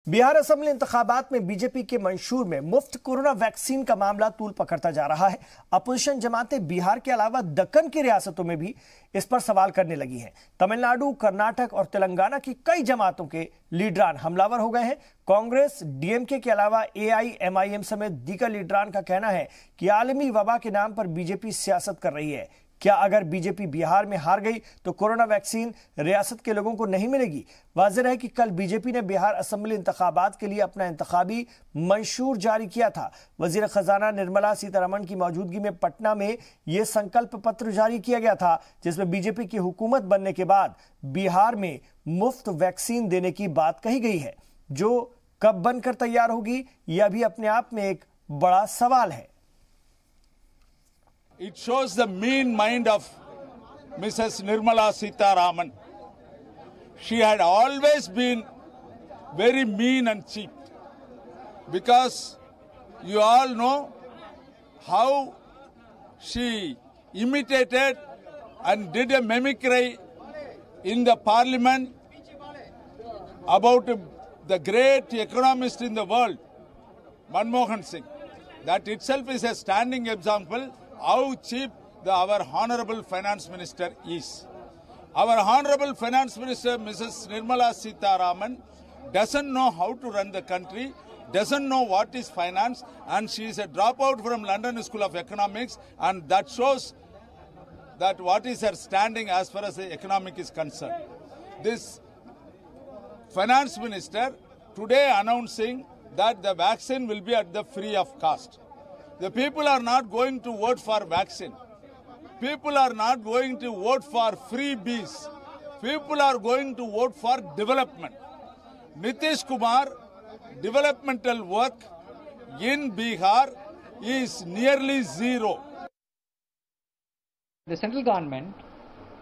Bihar assembly इंतखाबात में BJP के मंशूर में मुफ्त कोरोना वैक्सीन का मामला तूल पकड़ता जा रहा है। अपोजिशन जमातें बिहार के अलावा दक्कन की रियासतों में भी इस पर सवाल करने लगी हैं। तमिलनाडु, कर्नाटक और तेलंगाना की कई जमातों के लीडरान हमलावर हो गए हैं। कांग्रेस, डीएमके के अलावा एआईएमआईएम समेत दीगर लीडरान का कहना है कि आलमी वबा के नाम पर बीजेपी सियासत कर रही है। क्या अगर बीजेपी बिहार में हार गई तो कोरोना वैक्सीन रियासत के लोगों को नहीं मिलेगी? वाज़ेह है कि कल बीजेपी ने बिहार असेंबली इंतखाबात के लिए अपना इंतखाबी मंशूर जारी किया था। वजीर खजाना निर्मला सीतारमण की मौजूदगी में पटना में यह संकल्प पत्र जारी किया गया था, जिसमें बीजेपी की हुकूमत बनने के बाद बिहार में मुफ्त वैक्सीन देने की बात कही गई है। जो कब बनकर तैयार होगी, यह भी अपने आप में एक बड़ा सवाल है। It shows the mean mind of Mrs. Nirmala Sitharaman. She had always been very mean and cheap, because you all know how she imitated and did a mimicry in the parliament about the great economist in the world, Manmohan Singh. That itself is a standing example how cheap our Honorable Finance Minister is. Our Honorable Finance Minister, Mrs. Nirmala Sitharaman, doesn't know how to run the country, doesn't know what is finance, and she is a dropout from London School of Economics, and that shows that what is her standing as far as the economic is concerned. This Finance Minister today announcing that the vaccine will be at the free of cost. The people are not going to vote for vaccine. People are not going to vote for freebies. People are going to vote for development. Nitish Kumar, developmental work in Bihar is nearly zero. The central government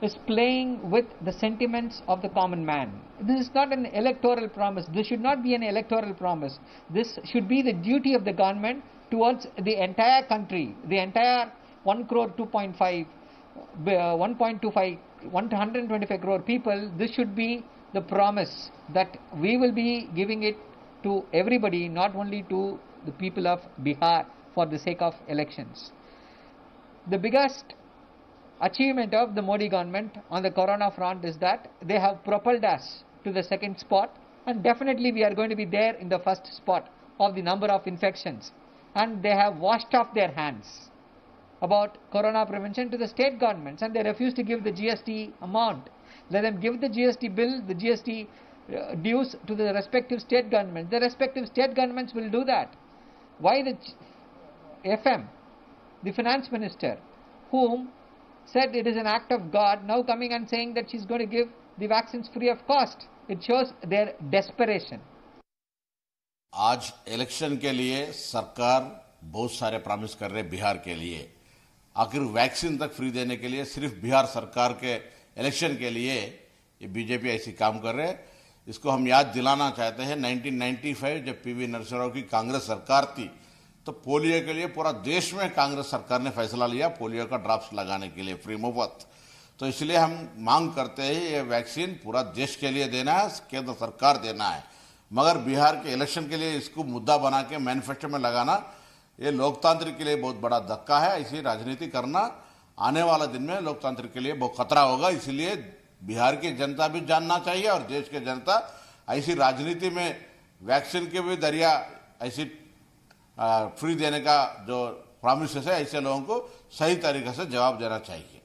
is playing with the sentiments of the common man. This is not an electoral promise. This should not be an electoral promise. This should be the duty of the government towards the entire country, the entire 1 crore 2.5, 1.25, 125 crore people. This should be the promise that we will be giving it to everybody, not only to the people of Bihar for the sake of elections. The biggest achievement of the Modi government on the corona front is that they have propelled us to the second spot, and definitely we are going to be there in the first spot of the number of infections. And they have washed off their hands about corona prevention to the state governments, and they refuse to give the GST amount. Let them give the GST bill, the GST dues to the respective state governments. The respective state governments will do that. Why the FM, the finance minister, whom said it is an act of God, now coming and saying that she's going to give the vaccines free of cost? It shows their desperation. आज election के लिए सरकार बहुत सारे promise कर रहे बिहार के लिए। आखिर वैक्सीन तक फ्री देने के लिए सिर्फ बिहार सरकार के इलेक्शन के लिए ये बीजेपी ऐसी काम कर रहे हैं। इसको हम याद दिलाना चाहते हैं, 1995 जब पीवी नरसिम्हा राव की कांग्रेस सरकार थी तो पोलियो के लिए पूरा देश में कांग्रेस सरकार ने फैसला लिया पोलियो का ड्रॉप्स लगाने के लिए फ्री मुफ्त। तो इसलिए हम मांग करते हैं ये वैक्सीन पूरा देश के लिए देना है, केंद्र सरकार देना है। मगर बिहार के इलेक्शन के लिए इसको मुद्दा बना के मैनिफेस्टो में लगाना ये लोकतंत्र के लिए बहुत बड़ा धक्का है। ऐसी राजनीति करना आने वाला दिन में लोकतंत्र के लिए बहुत खतरा होगा। इसलिए बिहार की जनता भी जानना चाहिए और देश की जनता ऐसी राजनीति में वैक्सीन के भी दरिया ऐसी फ्री देने का जो प्रॉमिस है ऐसे लोगों को सही तरीके से जवाब देना चाहिए।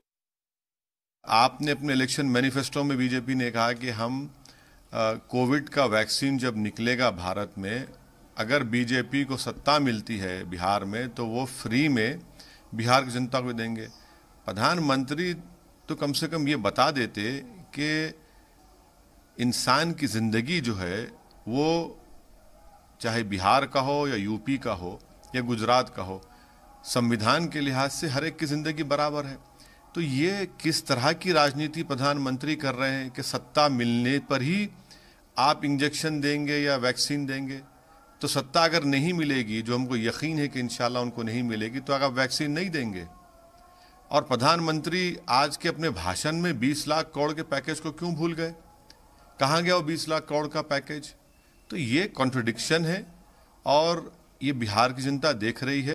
आपने अपने इलेक्शन मैनिफेस्टो में बीजेपी ने कहा कि हम कोविड का वैक्सीन जब निकलेगा भारत में, अगर बीजेपी को सत्ता मिलती है बिहार में तो वो फ्री में बिहार की जनता को देंगे। प्रधानमंत्री तो कम से कम ये बता देते कि इंसान की ज़िंदगी जो है वो चाहे बिहार का हो या यूपी का हो या गुजरात का हो, संविधान के लिहाज से हर एक की ज़िंदगी बराबर है। तो ये किस तरह की राजनीति प्रधानमंत्री कर रहे हैं कि सत्ता मिलने पर ही आप इंजेक्शन देंगे या वैक्सीन देंगे? तो सत्ता अगर नहीं मिलेगी, जो हमको यकीन है कि इंशाल्लाह उनको नहीं मिलेगी, तो अगर वैक्सीन नहीं देंगे। और प्रधानमंत्री आज के अपने भाषण में 20 लाख करोड़ के पैकेज को क्यों भूल गए? कहाँ गया वो 20 लाख करोड़ का पैकेज? तो ये कॉन्ट्रडिक्शन है और ये बिहार की जनता देख रही है।